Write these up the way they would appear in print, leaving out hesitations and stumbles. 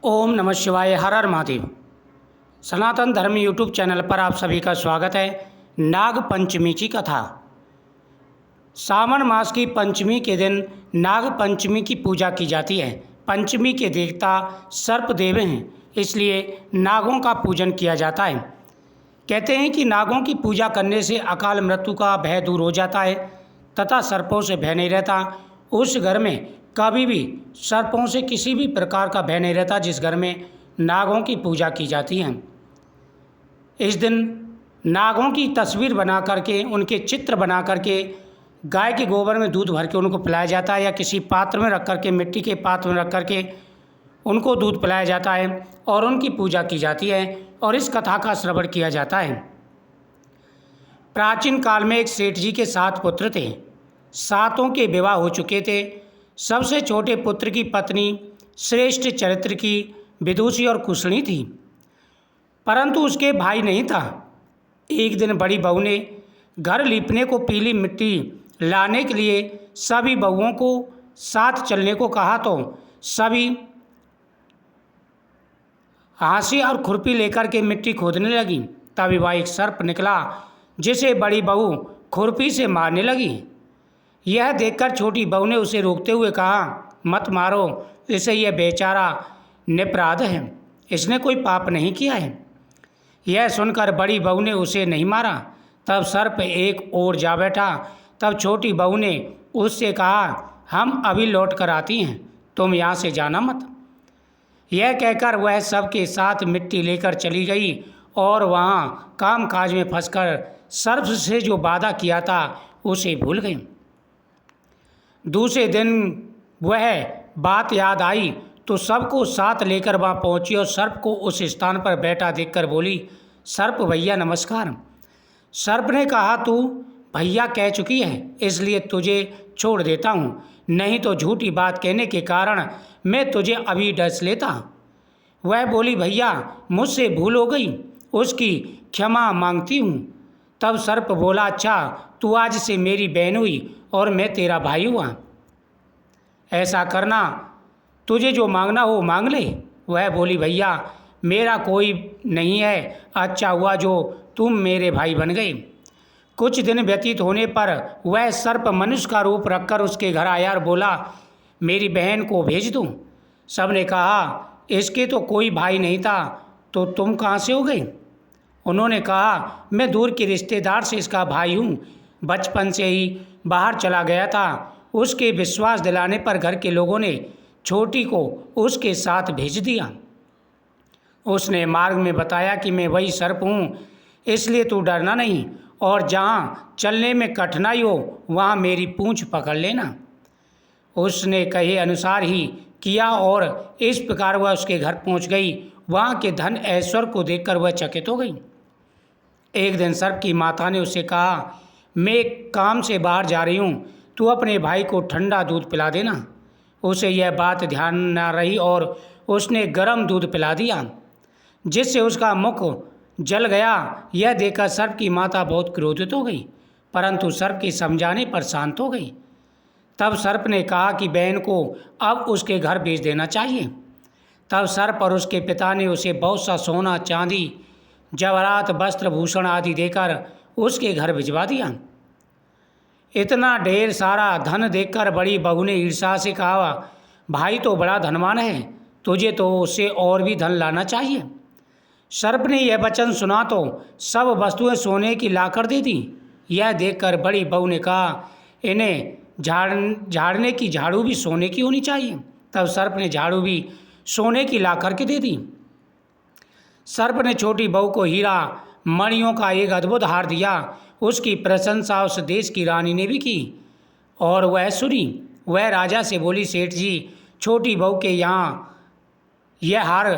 ओम नमः शिवाय। हर हर महादेव। सनातन धर्म यूट्यूब चैनल पर आप सभी का स्वागत है। नाग पंचमी की कथा। सावन मास की पंचमी के दिन नाग पंचमी की पूजा की जाती है। पंचमी के देवता सर्प देव हैं, इसलिए नागों का पूजन किया जाता है। कहते हैं कि नागों की पूजा करने से अकाल मृत्यु का भय दूर हो जाता है तथा सर्पों से भय नहीं रहता। उस घर में कभी भी सर्पों से किसी भी प्रकार का भय नहीं रहता जिस घर में नागों की पूजा की जाती है। इस दिन नागों की तस्वीर बना करके, उनके चित्र बना करके गाय के गोबर में दूध भर के उनको पिलाया जाता है या किसी पात्र में रख करके, मिट्टी के पात्र में रख करके उनको दूध पिलाया जाता है और उनकी पूजा की जाती है और इस कथा का श्रवण किया जाता है। प्राचीन काल में एक सेठ जी के 7 पुत्र थे। 7 के विवाह हो चुके थे। सबसे छोटे पुत्र की पत्नी श्रेष्ठ चरित्र की, विदुषी और कुशली थी, परंतु उसके भाई नहीं था। एक दिन बड़ी बहू ने घर लीपने को पीली मिट्टी लाने के लिए सभी बहुओं को साथ चलने को कहा तो सभी हांसी और खुरपी लेकर के मिट्टी खोदने लगी। तभी वह एक सर्प निकला जिसे बड़ी बहू खुरपी से मारने लगी। यह देखकर छोटी बहू ने उसे रोकते हुए कहा, मत मारो इसे, यह बेचारा निरपराध है, इसने कोई पाप नहीं किया है। यह सुनकर बड़ी बहू ने उसे नहीं मारा। तब सर्प एक ओर जा बैठा। तब छोटी बहू ने उससे कहा, हम अभी लौट कर आती हैं, तुम यहाँ से जाना मत। यह कहकर वह सबके साथ मिट्टी लेकर चली गई और वहाँ काम काज में फंसकर सर्प से जो वादा किया था उसे भूल गई। दूसरे दिन वह बात याद आई तो सबको साथ लेकर वहाँ पहुँची और सर्प को उस स्थान पर बैठा देखकर बोली, सर्प भैया नमस्कार। सर्प ने कहा, तू भैया कह चुकी है इसलिए तुझे छोड़ देता हूँ, नहीं तो झूठी बात कहने के कारण मैं तुझे अभी डस लेता। वह बोली, भैया मुझसे भूल हो गई, उसकी क्षमा मांगती हूँ। तब सर्प बोला, अच्छा तू आज से मेरी बहन हुई और मैं तेरा भाई हुआ। ऐसा करना, तुझे जो मांगना हो मांग ले। वह बोली, भैया मेरा कोई नहीं है, अच्छा हुआ जो तुम मेरे भाई बन गए। कुछ दिन व्यतीत होने पर वह सर्प मनुष्य का रूप रखकर उसके घर आया और बोला, मेरी बहन को भेज दूँ। सब ने कहा, इसके तो कोई भाई नहीं था, तो तुम कहाँ से हो गए? उन्होंने कहा, मैं दूर के रिश्तेदार से इसका भाई हूँ, बचपन से ही बाहर चला गया था। उसके विश्वास दिलाने पर घर के लोगों ने छोटी को उसके साथ भेज दिया। उसने मार्ग में बताया कि मैं वही सर्प हूँ, इसलिए तू डरना नहीं और जहाँ चलने में कठिनाई हो वहाँ मेरी पूँछ पकड़ लेना। उसने कहे अनुसार ही किया और इस प्रकार वह उसके घर पहुँच गई। वहाँ के धन ऐश्वर्य को देखकर वह चकित हो गई। एक दिन सर्प की माता ने उससे कहा, मैं एक काम से बाहर जा रही हूँ, तू अपने भाई को ठंडा दूध पिला देना। उसे यह बात ध्यान न रही और उसने गर्म दूध पिला दिया, जिससे उसका मुख जल गया। यह देखकर सर्प की माता बहुत क्रोधित हो गई, परंतु सर्प के समझाने पर शांत हो गई। तब सर्प ने कहा कि बहन को अब उसके घर भेज देना चाहिए। तब सर्प और उसके पिता ने उसे बहुत सा सोना, चांदी, जवाहरात, वस्त्र, भूषण आदि देकर उसके घर भिजवा दिया। इतना ढेर सारा धन देखकर बड़ी बहू ने ईर्ष्या से कहा, भाई तो बड़ा धनवान है, तुझे तो उससे और भी धन लाना चाहिए। सर्प ने यह वचन सुना तो सब वस्तुएं सोने की लाकर दे दी। यह देखकर बड़ी बहू ने कहा, इन्हें झाड़ने की झाड़ू भी सोने की होनी चाहिए। तब सर्प ने झाड़ू भी सोने की ला करके दे दी। सर्प ने छोटी बहू को हीरा मणियों का एक अद्भुत हार दिया। उसकी प्रशंसा उस देश की रानी ने भी की और वह सुनी। वह राजा से बोली, सेठ जी, छोटी बहू के यहाँ यह हार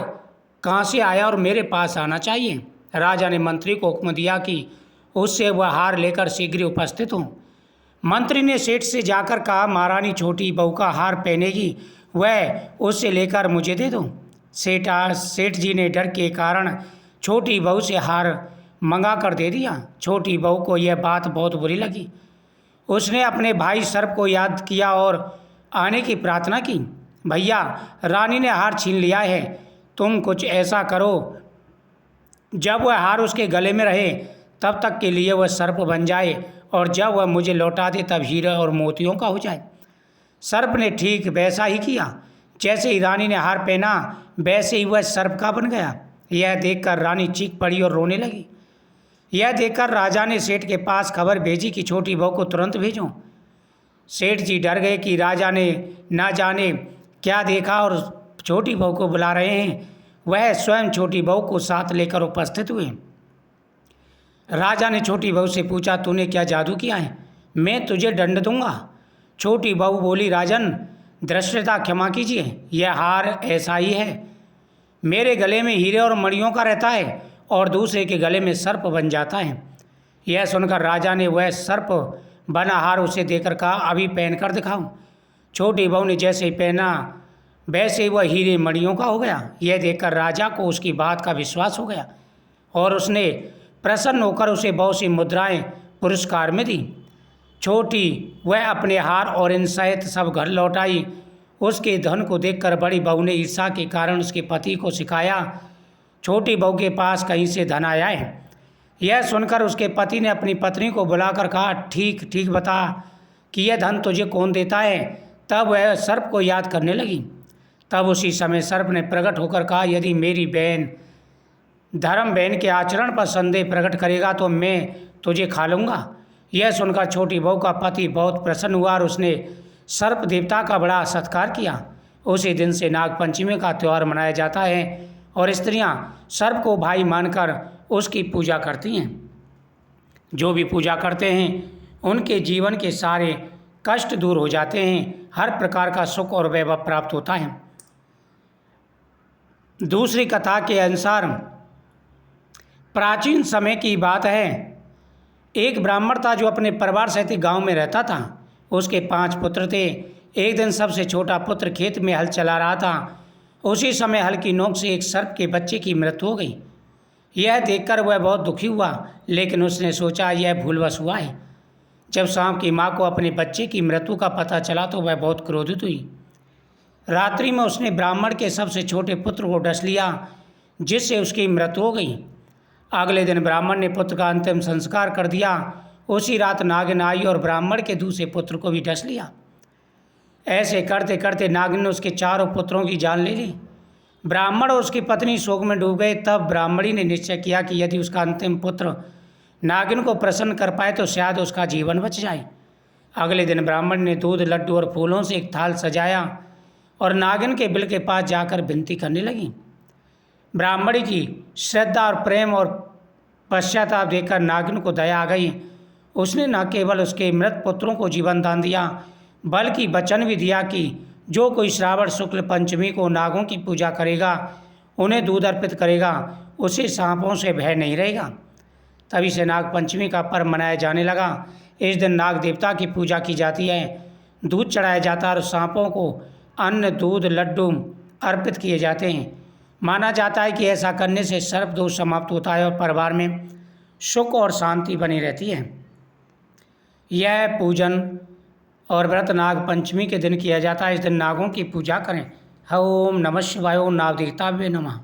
कहाँ से आया और मेरे पास आना चाहिए। राजा ने मंत्री को हुक्म दिया कि उससे वह हार लेकर शीघ्र उपस्थित हों। मंत्री ने सेठ से जाकर कहा, महारानी छोटी बहू का हार पहनेगी, वह उससे लेकर मुझे दे दो। सेठ जी ने डर के कारण छोटी बहू से हार मंगा कर दे दिया। छोटी बहू को यह बात बहुत बुरी लगी। उसने अपने भाई सर्प को याद किया और आने की प्रार्थना की। भैया, रानी ने हार छीन लिया है, तुम कुछ ऐसा करो जब वह हार उसके गले में रहे तब तक के लिए वह सर्प बन जाए, और जब वह मुझे लौटा दे तब हीरे और मोतियों का हो जाए। सर्प ने ठीक वैसा ही किया। जैसे ही रानी ने हार पहना वैसे ही वह सर्प का बन गया। यह देखकर रानी चीख पड़ी और रोने लगी। यह देखकर राजा ने सेठ के पास खबर भेजी कि छोटी बहू को तुरंत भेजो। सेठ जी डर गए कि राजा ने ना जाने क्या देखा और छोटी बहू को बुला रहे हैं। वह स्वयं छोटी बहू को साथ लेकर उपस्थित हुए। राजा ने छोटी बहू से पूछा, तूने क्या जादू किया है? मैं तुझे दंड दूंगा। छोटी बहू बोली, राजन धृष्टता क्षमा कीजिए, यह हार ऐसा ही है। मेरे गले में हीरे और मणियों का रहता है और दूसरे के गले में सर्प बन जाता है। यह सुनकर राजा ने वह सर्प बना हार उसे देकर कहा, अभी पहन कर दिखाऊं। छोटी बहू ने जैसे ही पहना वैसे ही वह हीरे मणियों का हो गया। यह देखकर राजा को उसकी बात का विश्वास हो गया और उसने प्रसन्न होकर उसे बहुत सी मुद्राएं पुरस्कार में दी। छोटी वह अपने हार और इन सहित सब घर लौट आई। उसके धन को देखकर बड़ी बहू ने ईर्ष्या के कारण उसके पति को सिखाया, छोटी बहू के पास कहीं से धन आया है। यह सुनकर उसके पति ने अपनी पत्नी को बुलाकर कहा, ठीक ठीक बता कि यह धन तुझे कौन देता है। तब वह सर्प को याद करने लगी। तब उसी समय सर्प ने प्रकट होकर कहा, यदि मेरी बहन धर्म बहन के आचरण पर संदेह प्रकट करेगा तो मैं तुझे खा लूँगा। यह सुनकर छोटी बहू का पति बहुत प्रसन्न हुआ और उसने सर्प देवता का बड़ा सत्कार किया। उसी दिन से नागपंचमी का त्यौहार मनाया जाता है और स्त्रियां सर्प को भाई मानकर उसकी पूजा करती हैं। जो भी पूजा करते हैं उनके जीवन के सारे कष्ट दूर हो जाते हैं, हर प्रकार का सुख और वैभव प्राप्त होता है। दूसरी कथा के अनुसार प्राचीन समय की बात है। एक ब्राह्मण था जो अपने परिवार सहित गांव में रहता था। उसके 5 पुत्र थे। एक दिन सबसे छोटा पुत्र खेत में हल चला रहा था। उसी समय हल की नोक से एक सर्प के बच्चे की मृत्यु हो गई। यह देखकर वह बहुत दुखी हुआ, लेकिन उसने सोचा यह भूलवश हुआ है। जब सांप की माँ को अपने बच्चे की मृत्यु का पता चला तो वह बहुत क्रोधित हुई। रात्रि में उसने ब्राह्मण के सबसे छोटे पुत्र को डस लिया, जिससे उसकी मृत्यु हो गई। अगले दिन ब्राह्मण ने पुत्र का अंतिम संस्कार कर दिया। उसी रात नागिन आई और ब्राह्मण के दूसरे पुत्र को भी डस लिया। ऐसे करते करते नागिन ने उसके 4 पुत्रों की जान ले ली। ब्राह्मण और उसकी पत्नी शोक में डूब गए। तब ब्राह्मणी ने निश्चय किया कि यदि उसका अंतिम पुत्र नागिन को प्रसन्न कर पाए तो शायद उसका जीवन बच जाए। अगले दिन ब्राह्मण ने दूध, लड्डू और फूलों से एक थाल सजाया और नागिन के बिल के पास जाकर विनती करने लगी। ब्राह्मणी की श्रद्धा और प्रेम और पश्चाताप देखकर नागिन को दया आ गई। उसने न केवल उसके मृत पुत्रों को जीवन दान दिया, बल्कि वचन भी दिया कि जो कोई श्रावण शुक्ल पंचमी को नागों की पूजा करेगा, उन्हें दूध अर्पित करेगा, उसे सांपों से भय नहीं रहेगा। तभी से नाग पंचमी का पर्व मनाया जाने लगा। इस दिन नाग देवता की पूजा की जाती है, दूध चढ़ाया जाता है और सांपों को अन्न, दूध, लड्डू अर्पित किए जाते हैं। माना जाता है कि ऐसा करने से सर्प दोष समाप्त होता है और परिवार में सुख और शांति बनी रहती है। यह पूजन और व्रत नाग पंचमी के दिन किया जाता है। इस दिन नागों की पूजा करें। ओम नमः शिवाय। ओम नाग देवताभ्ये नमः।